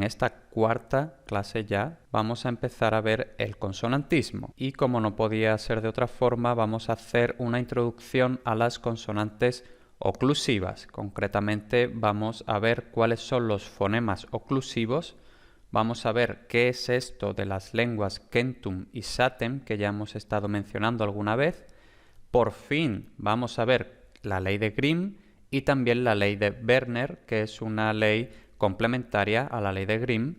esta cuarta clase ya vamos a empezar a ver el consonantismo. Y como no podía ser de otra forma, vamos a hacer una introducción a las consonantes oclusivas. Concretamente vamos a ver cuáles son los fonemas oclusivos. Vamos a ver qué es esto de las lenguas Kentum y Satem, que ya hemos estado mencionando alguna vez. Por fin vamos a ver la ley de Grimm y también la ley de Werner, que es una ley complementaria a la ley de Grimm.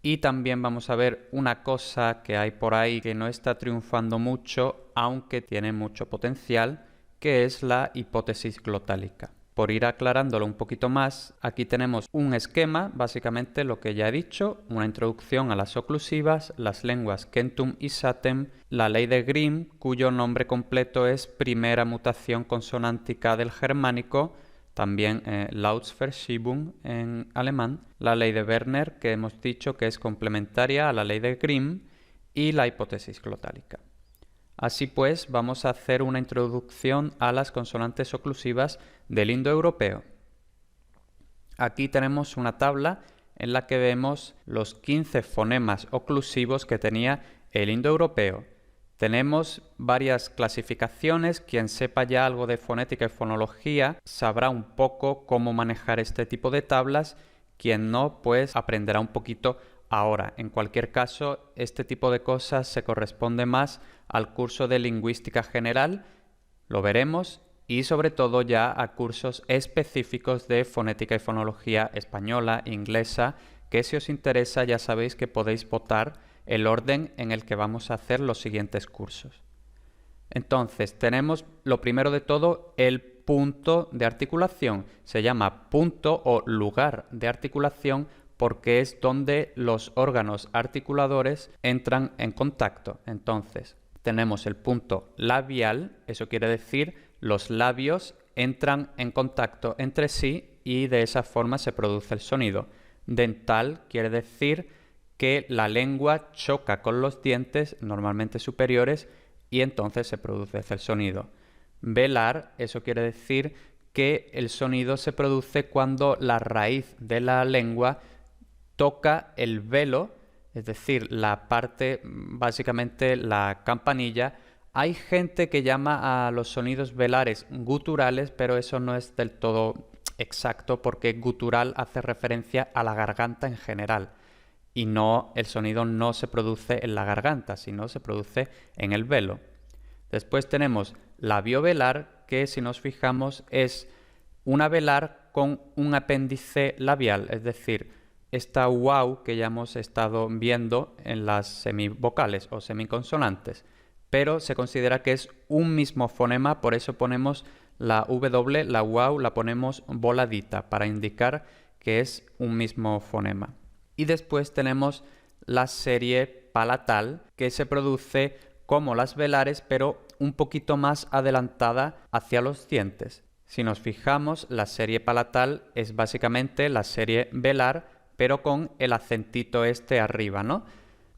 Y también vamos a ver una cosa que hay por ahí que no está triunfando mucho, aunque tiene mucho potencial, que es la hipótesis glotálica. Por ir aclarándolo un poquito más, aquí tenemos un esquema, básicamente lo que ya he dicho, una introducción a las oclusivas, las lenguas Kentum y Satem, la ley de Grimm, cuyo nombre completo es primera mutación consonántica del germánico, también Lautverschiebung en alemán, la ley de Werner, que hemos dicho que es complementaria a la ley de Grimm, y la hipótesis glotálica. Así pues, vamos a hacer una introducción a las consonantes oclusivas del indoeuropeo. Aquí tenemos una tabla en la que vemos los 15 fonemas oclusivos que tenía el indoeuropeo. Tenemos varias clasificaciones. Quien sepa ya algo de fonética y fonología sabrá un poco cómo manejar este tipo de tablas. Quien no, pues aprenderá un poquito ahora. En cualquier caso, este tipo de cosas se corresponde más al curso de lingüística general, lo veremos, y sobre todo ya a cursos específicos de fonética y fonología española, inglesa, que si os interesa ya sabéis que podéis votar el orden en el que vamos a hacer los siguientes cursos. Entonces, tenemos lo primero de todo el punto de articulación. Se llama punto o lugar de articulación porque es donde los órganos articuladores entran en contacto. Entonces, tenemos el punto labial, eso quiere decir los labios entran en contacto entre sí y de esa forma se produce el sonido. Dental quiere decir que la lengua choca con los dientes, normalmente superiores, y entonces se produce el sonido. Velar, eso quiere decir que el sonido se produce cuando la raíz de la lengua toca el velo, es decir, la parte, básicamente la campanilla. Hay gente que llama a los sonidos velares guturales, pero eso no es del todo exacto porque gutural hace referencia a la garganta en general. Y no, el sonido no se produce en la garganta, sino se produce en el velo. Después tenemos labiovelar, que si nos fijamos es una velar con un apéndice labial, es decir, esta wow que ya hemos estado viendo en las semivocales o semiconsonantes, pero se considera que es un mismo fonema, por eso ponemos la W, la wow, la ponemos voladita para indicar que es un mismo fonema. Y después tenemos la serie palatal, que se produce como las velares, pero un poquito más adelantada hacia los dientes. Si nos fijamos, la serie palatal es básicamente la serie velar, pero con el acentito este arriba, ¿no?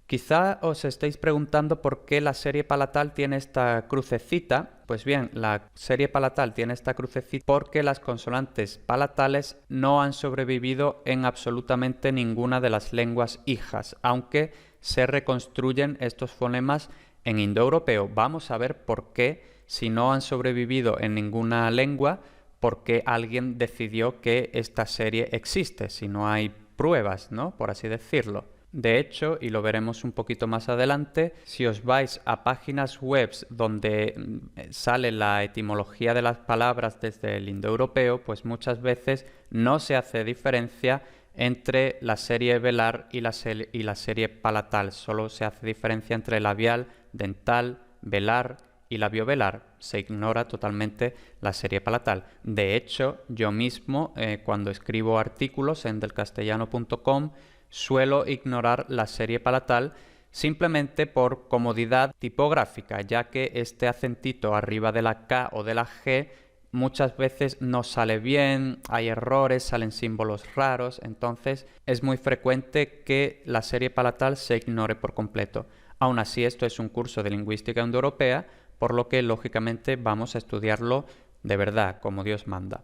Quizá os estéis preguntando por qué la serie palatal tiene esta crucecita. Pues bien, la serie palatal tiene esta crucecita porque las consonantes palatales no han sobrevivido en absolutamente ninguna de las lenguas hijas, aunque se reconstruyen estos fonemas en indoeuropeo. Vamos a ver por qué, si no han sobrevivido en ninguna lengua, por qué alguien decidió que esta serie existe, si no hay pruebas, ¿no? Por así decirlo. De hecho, y lo veremos un poquito más adelante, si os vais a páginas web donde sale la etimología de las palabras desde el indoeuropeo, pues muchas veces no se hace diferencia entre la serie velar y la serie palatal. Solo se hace diferencia entre labial, dental, velar y labiovelar. Se ignora totalmente la serie palatal. De hecho, yo mismo, cuando escribo artículos en delcastellano.com, suelo ignorar la serie palatal simplemente por comodidad tipográfica, ya que este acentito arriba de la K o de la G muchas veces no sale bien, hay errores, salen símbolos raros, entonces es muy frecuente que la serie palatal se ignore por completo. Aún así, esto es un curso de lingüística indoeuropea, por lo que lógicamente vamos a estudiarlo de verdad, como Dios manda.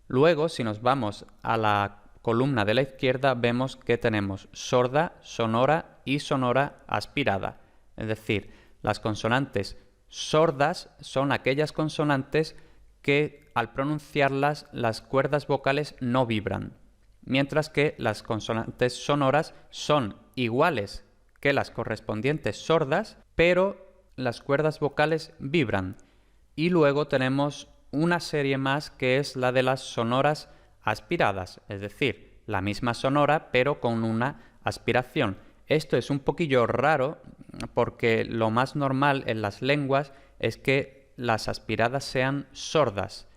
Luego, si nos vamos a la columna de la izquierda vemos que tenemos sorda, sonora y sonora aspirada. Es decir, las consonantes sordas son aquellas consonantes que al pronunciarlas las cuerdas vocales no vibran, mientras que las consonantes sonoras son iguales que las correspondientes sordas, pero las cuerdas vocales vibran. Y luego tenemos una serie más que es la de las sonoras aspiradas, es decir, la misma sonora pero con una aspiración. Esto es un poquillo raro porque lo más normal en las lenguas es que las aspiradas sean sordas,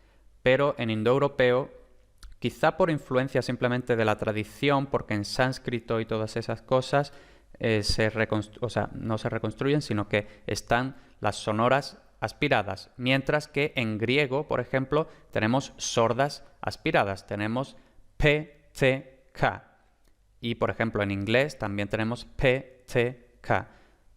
pero en indoeuropeo, quizá por influencia simplemente de la tradición, porque en sánscrito y todas esas cosas no se reconstruyen, sino que están las sonoras aspiradas, mientras que en griego, por ejemplo, tenemos sordas aspiradas, tenemos P, T, K. Y, por ejemplo, en inglés también tenemos P, T, K.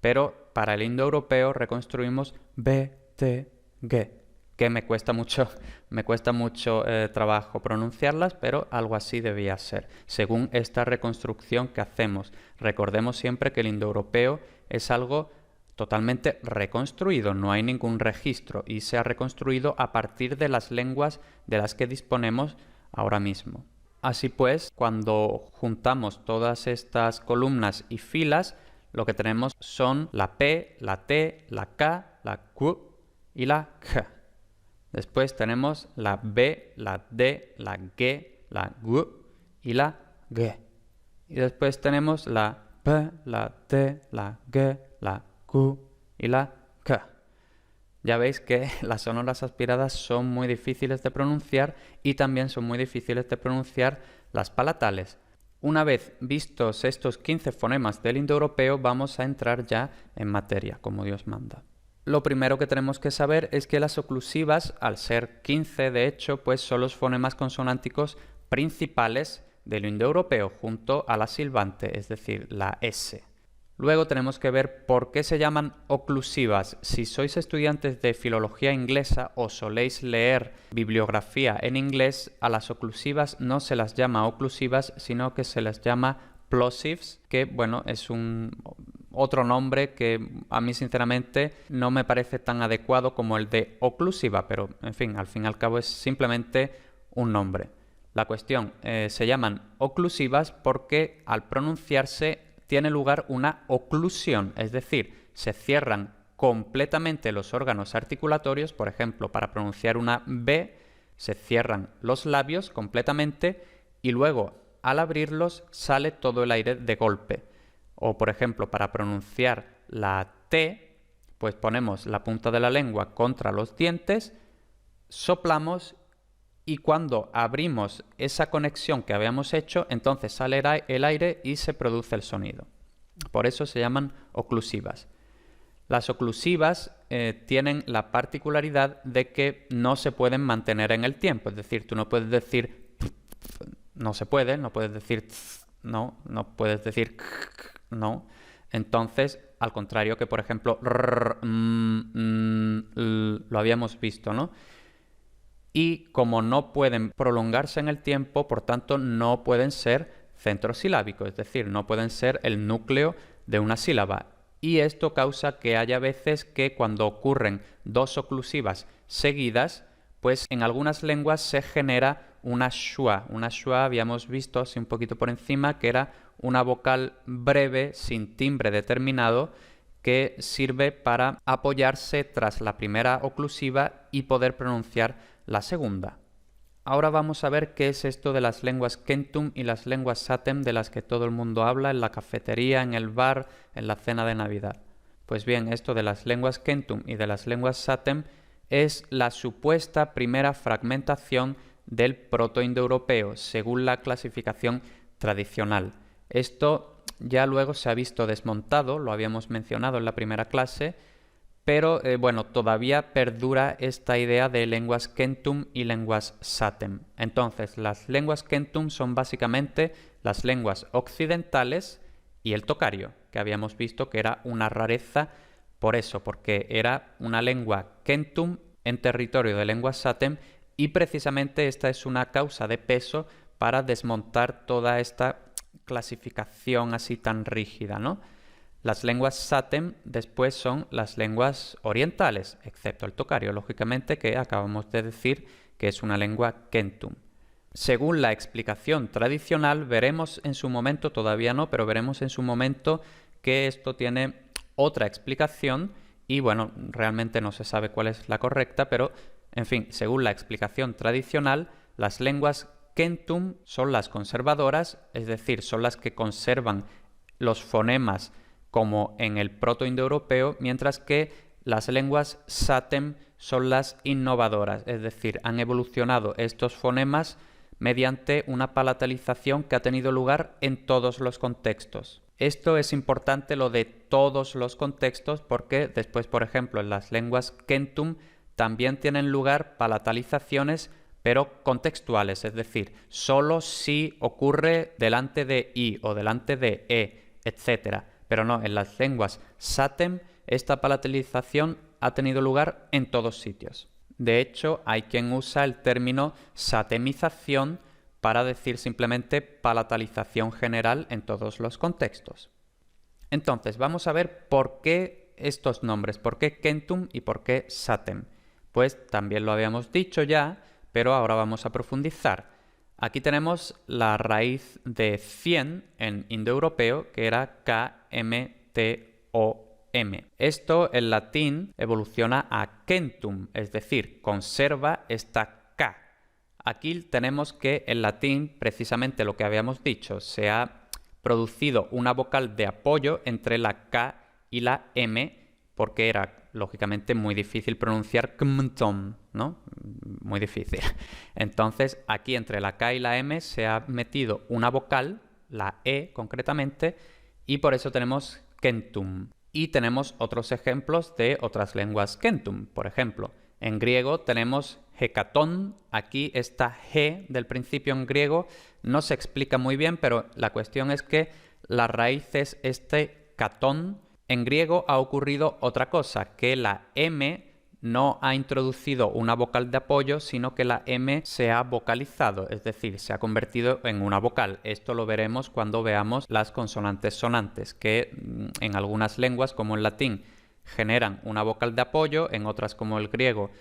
Pero para el indoeuropeo reconstruimos B, T, G, que me cuesta mucho trabajo pronunciarlas, pero algo así debía ser, según esta reconstrucción que hacemos. Recordemos siempre que el indoeuropeo es algo totalmente reconstruido, no hay ningún registro y se ha reconstruido a partir de las lenguas de las que disponemos ahora mismo. Así pues, cuando juntamos todas estas columnas y filas, lo que tenemos son la P, la T, la K, la Q y la K. Después tenemos la B, la D, la G, la G y la G. Y después tenemos la P, la T, la G, la Q y la K. Ya veis que las sonoras aspiradas son muy difíciles de pronunciar y también son muy difíciles de pronunciar las palatales. Una vez vistos estos 15 fonemas del indoeuropeo, vamos a entrar ya en materia, como Dios manda. Lo primero que tenemos que saber es que las oclusivas, al ser 15 de hecho, pues son los fonemas consonánticos principales del indoeuropeo junto a la silbante, es decir, la S. Luego tenemos que ver por qué se llaman oclusivas. Si sois estudiantes de filología inglesa o soléis leer bibliografía en inglés, a las oclusivas no se las llama oclusivas, sino que se las llama plosives, que bueno, es otro nombre que a mí sinceramente no me parece tan adecuado como el de oclusiva, pero en fin, al fin y al cabo es simplemente un nombre. La cuestión, se llaman oclusivas porque al pronunciarse tiene lugar una oclusión, es decir, se cierran completamente los órganos articulatorios. Por ejemplo, para pronunciar una B se cierran los labios completamente y luego al abrirlos sale todo el aire de golpe. O por ejemplo, para pronunciar la T, pues ponemos la punta de la lengua contra los dientes, soplamos y cuando abrimos esa conexión que habíamos hecho, entonces sale el aire y se produce el sonido. Por eso se llaman oclusivas. Las oclusivas tienen la particularidad de que no se pueden mantener en el tiempo. Es decir, tú no puedes decir no puedes decir no puedes decir no. Entonces, al contrario que, por ejemplo, lo habíamos visto, ¿no? Y como no pueden prolongarse en el tiempo, por tanto no pueden ser centrosilábicos, es decir, no pueden ser el núcleo de una sílaba. Y esto causa que haya veces que cuando ocurren dos oclusivas seguidas, pues en algunas lenguas se genera una schwa. Una schwa habíamos visto así un poquito por encima, que era una vocal breve sin timbre determinado que sirve para apoyarse tras la primera oclusiva y poder pronunciar la segunda. Ahora vamos a ver qué es esto de las lenguas Kentum y las lenguas Satem de las que todo el mundo habla en la cafetería, en el bar, en la cena de Navidad. Pues bien, esto de las lenguas Kentum y de las lenguas Satem es la supuesta primera fragmentación del protoindoeuropeo, según la clasificación tradicional. Esto ya luego se ha visto desmontado, lo habíamos mencionado en la primera clase, pero bueno, todavía perdura esta idea de lenguas Kentum y lenguas Satem. Entonces, las lenguas Kentum son básicamente las lenguas occidentales y el tocario, que habíamos visto que era una rareza por eso, porque era una lengua Kentum en territorio de lenguas Satem y precisamente esta es una causa de peso para desmontar toda esta clasificación así tan rígida, ¿no? Las lenguas SATEM después son las lenguas orientales, excepto el tocario, lógicamente, que acabamos de decir que es una lengua Kentum. Según la explicación tradicional, veremos en su momento, todavía no, pero veremos en su momento que esto tiene otra explicación y bueno, realmente no se sabe cuál es la correcta, pero en fin, según la explicación tradicional, las lenguas Kentum son las conservadoras, es decir, son las que conservan los fonemas como en el proto-indoeuropeo, mientras que las lenguas SATEM son las innovadoras, es decir, han evolucionado estos fonemas mediante una palatalización que ha tenido lugar en todos los contextos. Esto es importante, lo de todos los contextos, porque después, por ejemplo, en las lenguas Kentum también tienen lugar palatalizaciones, pero contextuales, es decir, solo si ocurre delante de I o delante de E, etc. Pero no, en las lenguas SATEM esta palatalización ha tenido lugar en todos sitios. De hecho, hay quien usa el término satemización para decir simplemente palatalización general en todos los contextos. Entonces, vamos a ver por qué estos nombres, por qué Kentum y por qué SATEM. Pues también lo habíamos dicho ya, pero ahora vamos a profundizar. Aquí tenemos la raíz de 100 en indoeuropeo, que era KMTOM. Esto en latín evoluciona a Kentum, es decir, conserva esta K. Aquí tenemos que en latín, precisamente lo que habíamos dicho, se ha producido una vocal de apoyo entre la K y la M, porque era lógicamente muy difícil pronunciar Kmtom, ¿no? Muy difícil. Entonces, aquí entre la K y la M se ha metido una vocal, la E concretamente, y por eso tenemos Kentum. Y tenemos otros ejemplos de otras lenguas Kentum. Por ejemplo, en griego tenemos hekatón. Aquí esta G del principio en griego no se explica muy bien, pero la cuestión es que la raíz es este katón. En griego ha ocurrido otra cosa, que la M no ha introducido una vocal de apoyo, sino que la M se ha vocalizado, es decir, se ha convertido en una vocal. Esto lo veremos cuando veamos las consonantes sonantes, que en algunas lenguas, como el latín, generan una vocal de apoyo, en otras, como el griego,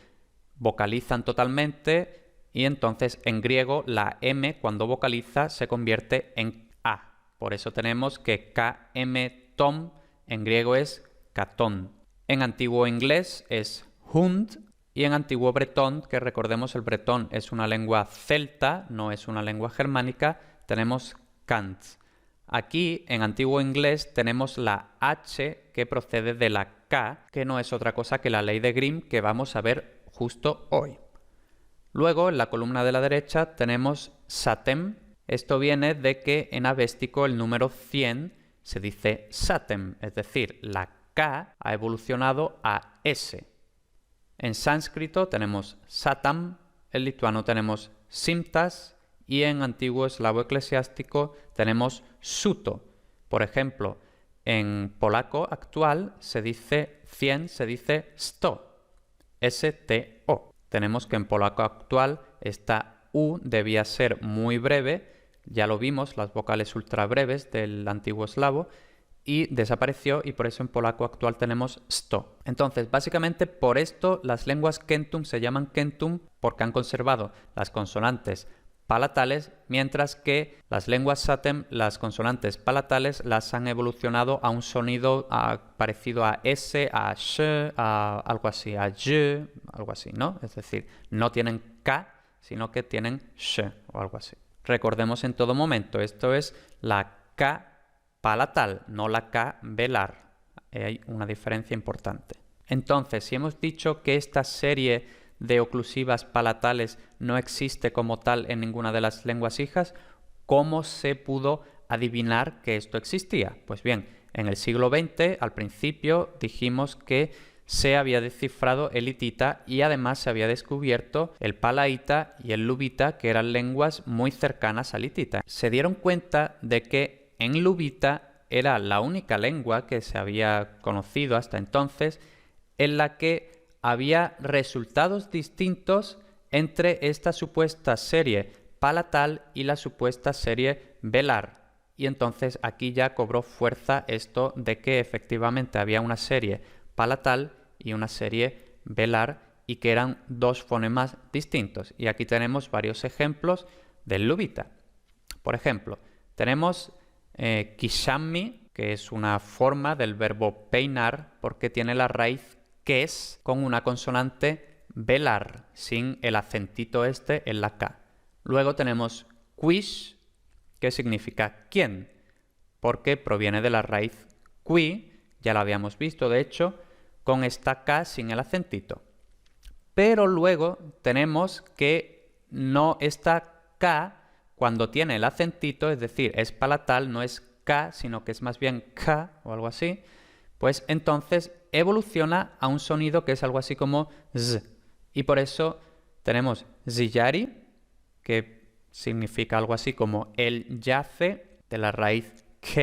vocalizan totalmente, y entonces en griego la M, cuando vocaliza, se convierte en A. Por eso tenemos que KM-tom en griego es katón. En antiguo inglés es hund y en antiguo bretón, que recordemos el bretón es una lengua celta, no es una lengua germánica, tenemos kant. Aquí en antiguo inglés tenemos la H que procede de la K, que no es otra cosa que la ley de Grimm que vamos a ver justo hoy. Luego en la columna de la derecha tenemos SATEM. Esto viene de que en avéstico el número 100 se dice SATEM, es decir, la K ha evolucionado a S. En sánscrito tenemos SATAM, en lituano tenemos SIMTAS y en antiguo eslavo eclesiástico tenemos SUTO. Por ejemplo, en polaco actual se dice 100, se dice STO, S-T-O. Tenemos que en polaco actual esta U debía ser muy breve. Ya lo vimos, las vocales ultra breves del antiguo eslavo, y desapareció y por eso en polaco actual tenemos sto. Entonces, básicamente por esto las lenguas Kentum se llaman Kentum porque han conservado las consonantes palatales, mientras que las lenguas SATEM, las consonantes palatales las han evolucionado a un sonido parecido a S, a sh, a algo así, a y, algo así, ¿no? Es decir, no tienen K, sino que tienen sh o algo así. Recordemos en todo momento, esto es la K palatal, no la K velar. Hay una diferencia importante. Entonces, si hemos dicho que esta serie de oclusivas palatales no existe como tal en ninguna de las lenguas hijas, ¿cómo se pudo adivinar que esto existía? Pues bien, en el siglo XX, al principio, dijimos que se había descifrado el hitita y además se había descubierto el palaíta y el luvita, que eran lenguas muy cercanas al hitita. Se dieron cuenta de que en luvita era la única lengua que se había conocido hasta entonces en la que había resultados distintos entre esta supuesta serie palatal y la supuesta serie velar. Y entonces aquí ya cobró fuerza esto de que efectivamente había una serie palatal y una serie velar y que eran dos fonemas distintos. Y aquí tenemos varios ejemplos del luvita. Por ejemplo, tenemos kishammi, que es una forma del verbo peinar porque tiene la raíz kes con una consonante velar, sin el acentito este en la K. Luego tenemos quish, que significa quién, porque proviene de la raíz qui, ya lo habíamos visto de hecho, con esta K sin el acentito. Pero luego tenemos que no esta K, cuando tiene el acentito, es decir, es palatal, no es K, sino que es más bien K o algo así, pues entonces evoluciona a un sonido que es algo así como Z. Y por eso tenemos ziyari, que significa algo así como él yace, de la raíz K,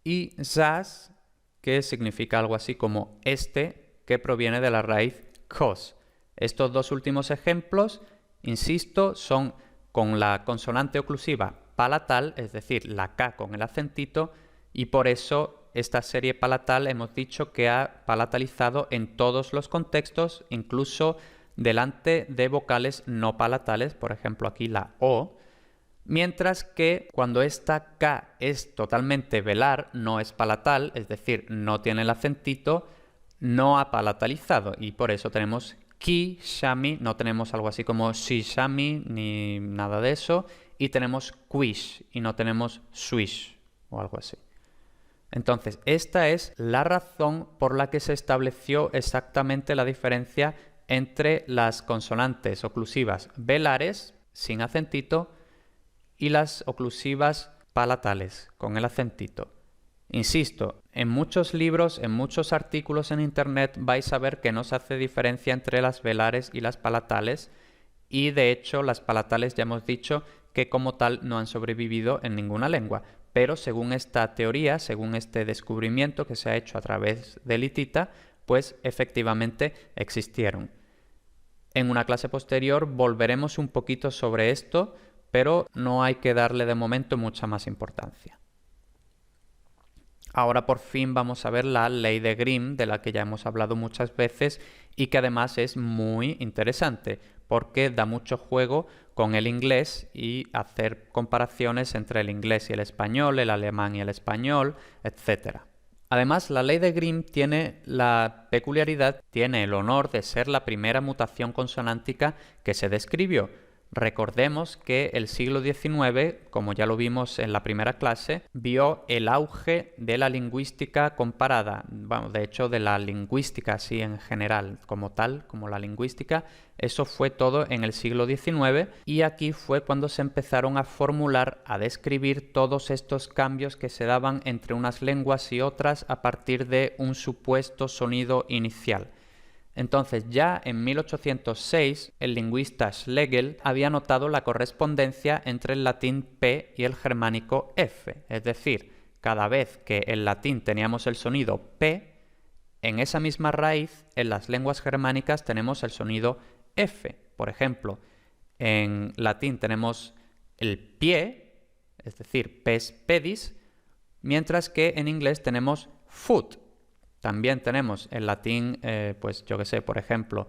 y zaz, que significa algo así como este, que proviene de la raíz kos. Estos dos últimos ejemplos, insisto, son con la consonante oclusiva palatal, es decir, la K con el acentito, y por eso esta serie palatal hemos dicho que ha palatalizado en todos los contextos, incluso delante de vocales no palatales, por ejemplo aquí la O, mientras que cuando esta K es totalmente velar, no es palatal, es decir, no tiene el acentito, no ha palatalizado y por eso tenemos ki, shami, no tenemos algo así como shi, shami, ni nada de eso, y tenemos quish y no tenemos swish o algo así. Entonces, esta es la razón por la que se estableció exactamente la diferencia entre las consonantes oclusivas velares, sin acentito, y las oclusivas palatales, con el acentito. Insisto, en muchos libros, en muchos artículos en internet vais a ver que no se hace diferencia entre las velares y las palatales, y de hecho las palatales ya hemos dicho que como tal no han sobrevivido en ninguna lengua, pero según esta teoría, según este descubrimiento que se ha hecho a través de Litita, pues efectivamente existieron. En una clase posterior volveremos un poquito sobre esto, pero no hay que darle de momento mucha más importancia. Ahora por fin vamos a ver la ley de Grimm, de la que ya hemos hablado muchas veces y que además es muy interesante porque da mucho juego con el inglés y hacer comparaciones entre el inglés y el español, el alemán y el español, etc. Además, la ley de Grimm tiene la peculiaridad, tiene el honor de ser la primera mutación consonántica que se describió. Recordemos que el siglo XIX, como ya lo vimos en la primera clase, vio el auge de la lingüística comparada, bueno, de hecho de la lingüística así en general, como tal, como la lingüística, eso fue todo en el siglo XIX y aquí fue cuando se empezaron a formular, a describir todos estos cambios que se daban entre unas lenguas y otras a partir de un supuesto sonido inicial. Entonces ya en 1806 el lingüista Schlegel había notado la correspondencia entre el latín P y el germánico F, es decir, cada vez que en latín teníamos el sonido P, en esa misma raíz en las lenguas germánicas tenemos el sonido F. Por ejemplo, en latín tenemos el pie, es decir, pes pedis, mientras que en inglés tenemos foot. También tenemos en latín, pues yo que sé, por ejemplo,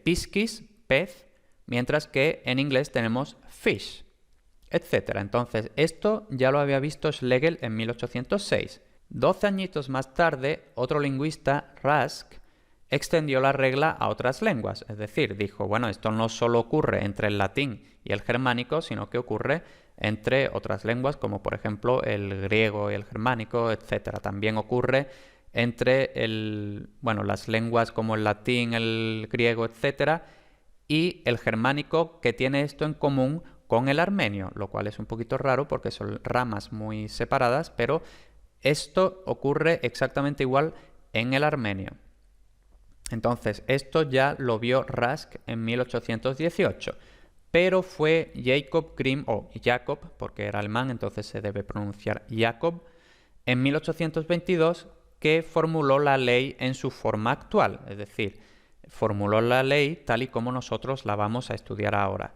piscis, pez, mientras que en inglés tenemos fish, etc. Entonces, esto ya lo había visto Schlegel en 1806. 12 añitos más tarde, otro lingüista, Rask, extendió la regla a otras lenguas. Es decir, dijo, bueno, esto no solo ocurre entre el latín y el germánico, sino que ocurre entre otras lenguas, como por ejemplo el griego y el germánico, etc. También ocurre entre las lenguas como el latín, el griego, etc. y el germánico, que tiene esto en común con el armenio, lo cual es un poquito raro porque son ramas muy separadas, pero esto ocurre exactamente igual en el armenio. Entonces, esto ya lo vio Rask en 1818, pero fue Jacob Grimm, o Jacob, porque era alemán, entonces se debe pronunciar Jacob, en 1822, que formuló la ley en su forma actual, es decir, formuló la ley tal y como nosotros la vamos a estudiar ahora.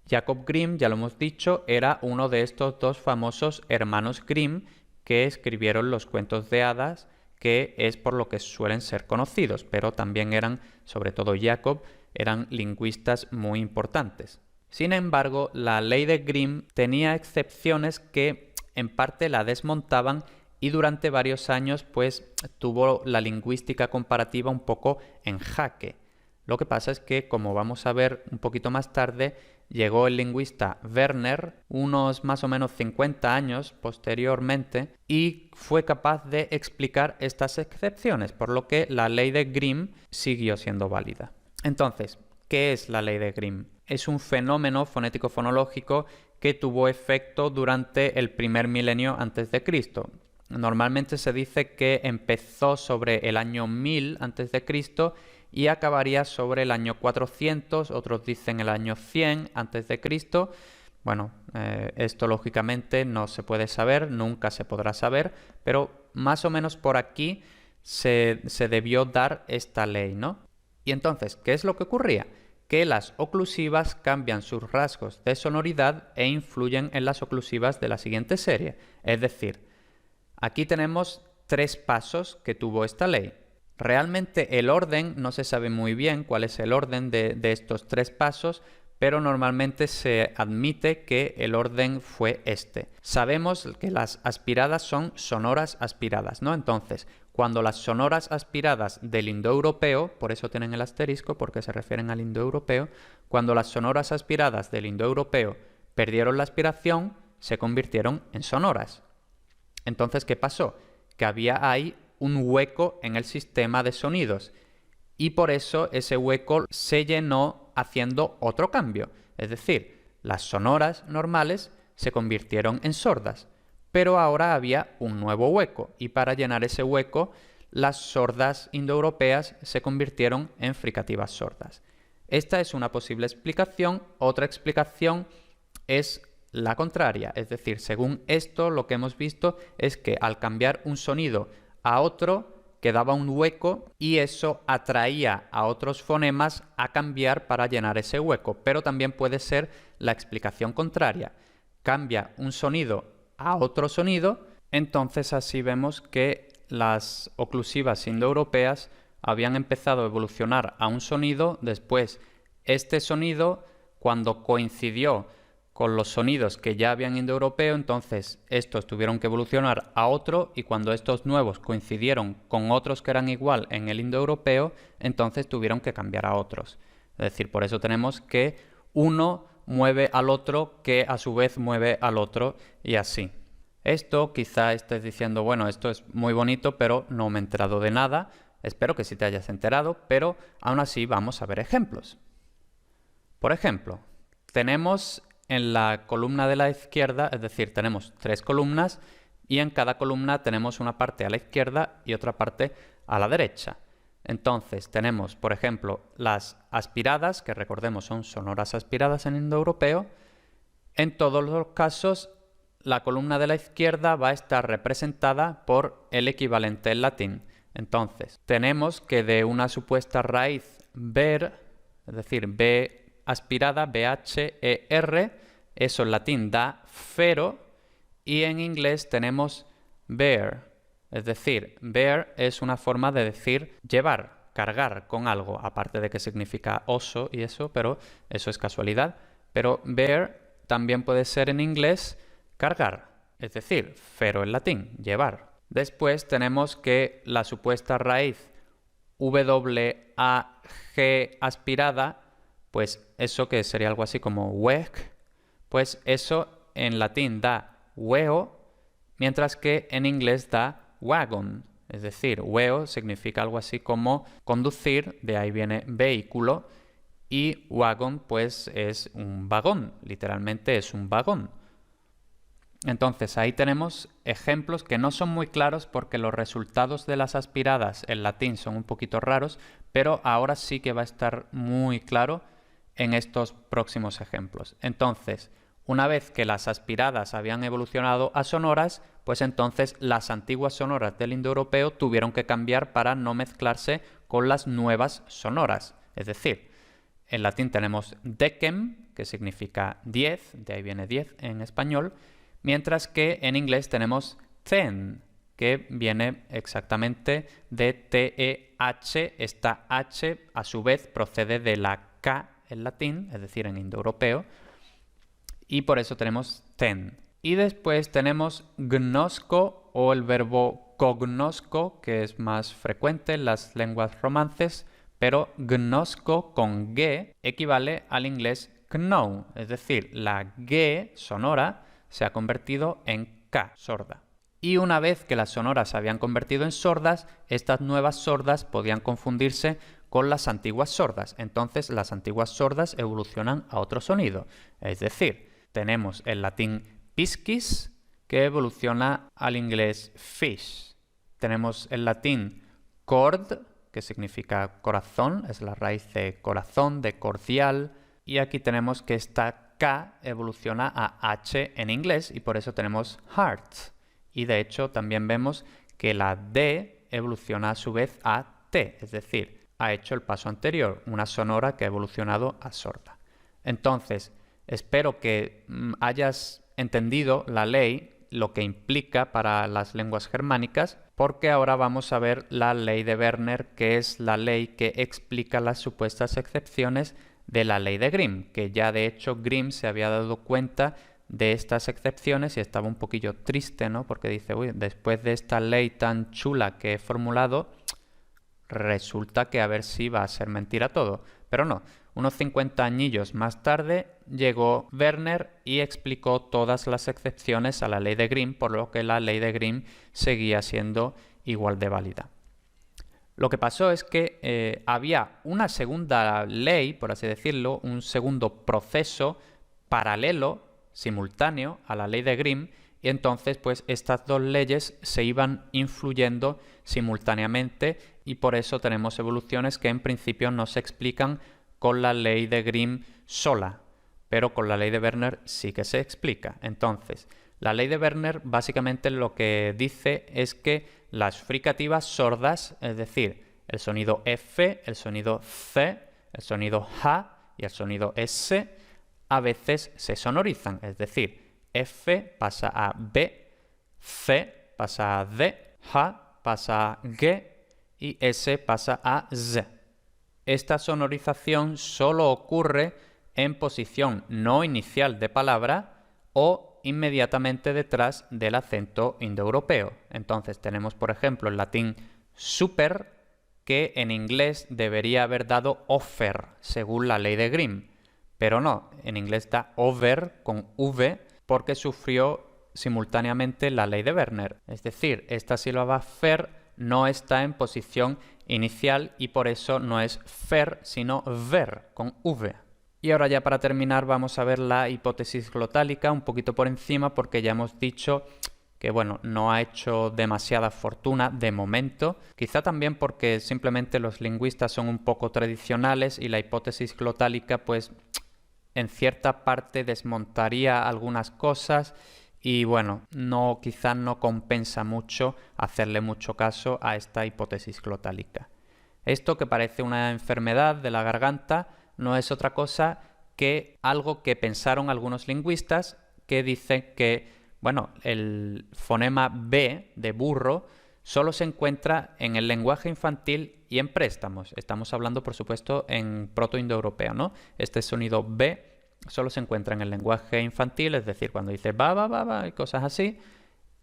Jacob Grimm, ya lo hemos dicho, era uno de estos dos famosos hermanos Grimm que escribieron los cuentos de hadas, que es por lo que suelen ser conocidos, pero también eran, sobre todo Jacob, eran lingüistas muy importantes. Sin embargo, la ley de Grimm tenía excepciones que en parte la desmontaban y durante varios años pues tuvo la lingüística comparativa un poco en jaque. Lo que pasa es que, como vamos a ver un poquito más tarde, llegó el lingüista Werner unos más o menos 50 años posteriormente y fue capaz de explicar estas excepciones, por lo que la ley de Grimm siguió siendo válida. Entonces, ¿qué es la ley de Grimm? Es un fenómeno fonético-fonológico que tuvo efecto durante el primer milenio antes de Cristo. Normalmente se dice que empezó sobre el año 1000 antes de Cristo y acabaría sobre el año 400, otros dicen el año 100 antes de Cristo. Bueno, esto lógicamente no se puede saber, nunca se podrá saber, pero más o menos por aquí se debió dar esta ley, ¿no? Y entonces, ¿qué es lo que ocurría? Que las oclusivas cambian sus rasgos de sonoridad e influyen en las oclusivas de la siguiente serie. Es decir, aquí tenemos 3 pasos que tuvo esta ley. Realmente el orden no se sabe muy bien cuál es el orden de estos 3 pasos, pero normalmente se admite que el orden fue este. Sabemos que las aspiradas son sonoras aspiradas, ¿no? Entonces, cuando las sonoras aspiradas del indoeuropeo, por eso tienen el asterisco, porque se refieren al indoeuropeo, cuando las sonoras aspiradas del indoeuropeo perdieron la aspiración, se convirtieron en sonoras. Entonces, ¿qué pasó? Que había ahí un hueco en el sistema de sonidos y por eso ese hueco se llenó haciendo otro cambio. Es decir, las sonoras normales se convirtieron en sordas, pero ahora había un nuevo hueco y para llenar ese hueco las sordas indoeuropeas se convirtieron en fricativas sordas. Esta es una posible explicación. Otra explicación es la contraria, es decir, según esto lo que hemos visto es que al cambiar un sonido a otro quedaba un hueco y eso atraía a otros fonemas a cambiar para llenar ese hueco, pero también puede ser la explicación contraria. Cambia un sonido a otro sonido, entonces así vemos que las oclusivas indoeuropeas habían empezado a evolucionar a un sonido, después este sonido cuando coincidió con los sonidos que ya habían indoeuropeo, entonces estos tuvieron que evolucionar a otro y cuando estos nuevos coincidieron con otros que eran igual en el indoeuropeo, entonces tuvieron que cambiar a otros. Es decir, por eso tenemos que uno mueve al otro que a su vez mueve al otro y así. Esto quizá estés diciendo, bueno, esto es muy bonito, pero no me he enterado de nada. Espero que sí te hayas enterado, pero aún así vamos a ver ejemplos. Por ejemplo, tenemos en la columna de la izquierda, es decir, tenemos 3 columnas y en cada columna tenemos una parte a la izquierda y otra parte a la derecha. Entonces tenemos, por ejemplo, las aspiradas, que recordemos son sonoras aspiradas en indoeuropeo. En todos los casos, la columna de la izquierda va a estar representada por el equivalente en latín. Entonces, tenemos que de una supuesta raíz ver, es decir, B aspirada, B-H-E-R, eso en latín da fero, y en inglés tenemos bear, es decir, bear es una forma de decir llevar, cargar con algo, aparte de que significa oso y eso, pero eso es casualidad, pero bear también puede ser en inglés cargar, es decir, fero en latín, llevar. Después tenemos que la supuesta raíz W-A-G aspirada, pues eso que sería algo así como weg, pues eso en latín da weo, mientras que en inglés da wagon. Es decir, weo significa algo así como conducir, de ahí viene vehículo, y wagon pues es un vagón, literalmente es un vagón. Entonces ahí tenemos ejemplos que no son muy claros porque los resultados de las aspiradas en latín son un poquito raros, pero ahora sí que va a estar muy claro en estos próximos ejemplos. Entonces, una vez que las aspiradas habían evolucionado a sonoras, pues entonces las antiguas sonoras del indoeuropeo tuvieron que cambiar para no mezclarse con las nuevas sonoras. Es decir, En latín tenemos decem, que significa 10, de ahí viene 10 en español, mientras que en inglés tenemos ten, que viene exactamente de TEH. Esta H a su vez procede de la K en latín, es decir, en indoeuropeo, y por eso tenemos ten. Y después tenemos gnosco o el verbo cognosco, que es más frecuente en las lenguas romances, pero gnosco con G equivale al inglés know, es decir, la G sonora se ha convertido en K sorda. Y una vez que las sonoras se habían convertido en sordas, estas nuevas sordas podían confundirse con las antiguas sordas. Entonces las antiguas sordas evolucionan a otro sonido. Es decir, tenemos el latín piscis, que evoluciona al inglés fish. Tenemos el latín cord, que significa corazón, es la raíz de corazón, de cordial. Y aquí tenemos que esta K evoluciona a H en inglés y por eso tenemos heart. Y de hecho también vemos que la D evoluciona a su vez a T, es decir, ha hecho el paso anterior, una sonora que ha evolucionado a sorda. Entonces, espero que hayas entendido la ley, lo que implica para las lenguas germánicas, porque ahora vamos a ver la ley de Werner, que es la ley que explica las supuestas excepciones de la ley de Grimm, que ya de hecho Grimm se había dado cuenta de estas excepciones y estaba un poquillo triste, ¿no? Porque dice, uy, después de esta ley tan chula que he formulado, resulta que a ver si va a ser mentira todo. Pero no, unos 50 añillos más tarde llegó Werner y explicó todas las excepciones a la ley de Grimm, por lo que la ley de Grimm seguía siendo igual de válida. Lo que pasó es que había una segunda ley, por así decirlo, un segundo proceso paralelo, simultáneo a la ley de Grimm, y entonces pues estas dos leyes se iban influyendo simultáneamente y por eso tenemos evoluciones que en principio no se explican con la ley de Grimm sola, pero con la ley de Werner sí que se explica. Entonces, la ley de Werner básicamente lo que dice es que las fricativas sordas, es decir, el sonido F, el sonido C, el sonido J y el sonido S, a veces se sonorizan, es decir, F pasa a B, C pasa a D, J pasa a G y S pasa a Z. Esta sonorización solo ocurre en posición no inicial de palabra o inmediatamente detrás del acento indoeuropeo. Entonces tenemos, por ejemplo, el latín super, que en inglés debería haber dado offer, según la ley de Grimm. Pero no, en inglés da over con V porque sufrió simultáneamente la ley de Werner. Es decir, esta sílaba fer no está en posición inicial y por eso no es fer, sino ver con V. Y ahora ya para terminar vamos a ver la hipótesis glotálica un poquito por encima porque ya hemos dicho que bueno, no ha hecho demasiada fortuna de momento, quizá también porque simplemente los lingüistas son un poco tradicionales y la hipótesis glotálica pues en cierta parte desmontaría algunas cosas y bueno, quizá no compensa mucho hacerle mucho caso a esta hipótesis glotálica. Esto que parece una enfermedad de la garganta no es otra cosa que algo que pensaron algunos lingüistas que dicen que, bueno, el fonema B de burro solo se encuentra en el lenguaje infantil y en préstamos. Estamos hablando, por supuesto, en proto-indoeuropeo, ¿no? Este sonido B solo se encuentra en el lenguaje infantil, es decir, cuando dice ba y cosas así,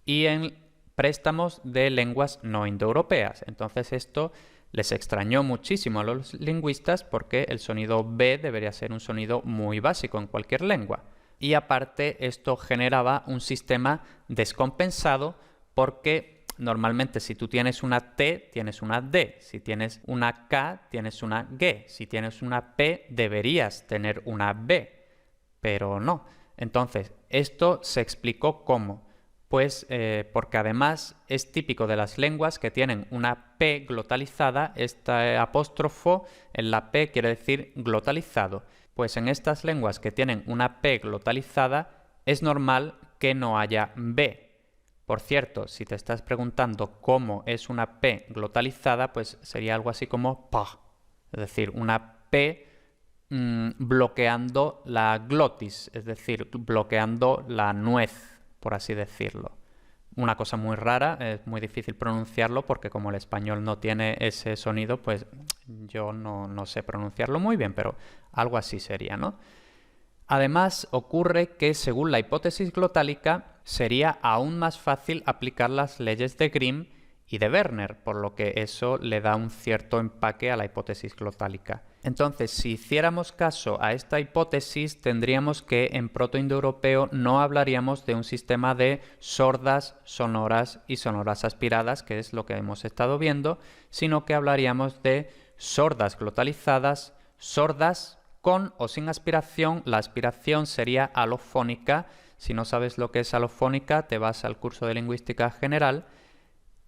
y en préstamos de lenguas no indoeuropeas. Entonces esto les extrañó muchísimo a los lingüistas porque el sonido B debería ser un sonido muy básico en cualquier lengua. Y aparte esto generaba un sistema descompensado porque normalmente si tú tienes una T, tienes una D. Si tienes una K, tienes una G. Si tienes una P, deberías tener una B. Pero no. Entonces, esto se explicó cómo. Pues porque además es típico de las lenguas que tienen una P glotalizada. Este apóstrofo en la P quiere decir glotalizado. Pues en estas lenguas que tienen una P glotalizada es normal que no haya B. Por cierto, si te estás preguntando cómo es una P glotalizada, pues sería algo así como PA. Es decir, una P bloqueando la glotis, es decir, bloqueando la nuez, por así decirlo. Una cosa muy rara, es muy difícil pronunciarlo porque como el español no tiene ese sonido, pues yo no sé pronunciarlo muy bien, pero algo así sería, ¿no? Además, ocurre que según la hipótesis glotálica sería aún más fácil aplicar las leyes de Grimm y de Werner, por lo que eso le da un cierto empaque a la hipótesis glotálica. Entonces, si hiciéramos caso a esta hipótesis, tendríamos que en protoindoeuropeo no hablaríamos de un sistema de sordas, sonoras y sonoras aspiradas, que es lo que hemos estado viendo, sino que hablaríamos de sordas glotalizadas, sordas con o sin aspiración. La aspiración sería alofónica. Si no sabes lo que es alofónica, te vas al curso de lingüística general.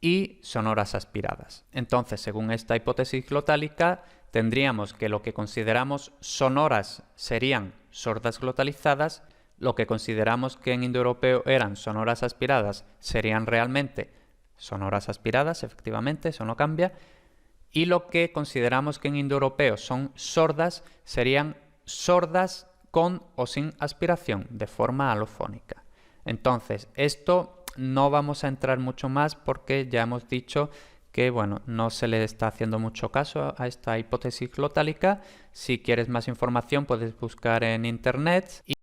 Y sonoras aspiradas. Entonces, según esta hipótesis glotálica, tendríamos que lo que consideramos sonoras serían sordas glotalizadas, lo que consideramos que en indoeuropeo eran sonoras aspiradas serían realmente sonoras aspiradas, efectivamente, eso no cambia, y lo que consideramos que en indoeuropeo son sordas serían sordas con o sin aspiración, de forma alofónica. Entonces, esto no vamos a entrar mucho más porque ya hemos dicho que bueno, no se le está haciendo mucho caso a esta hipótesis glotálica. Si quieres más información puedes buscar en internet.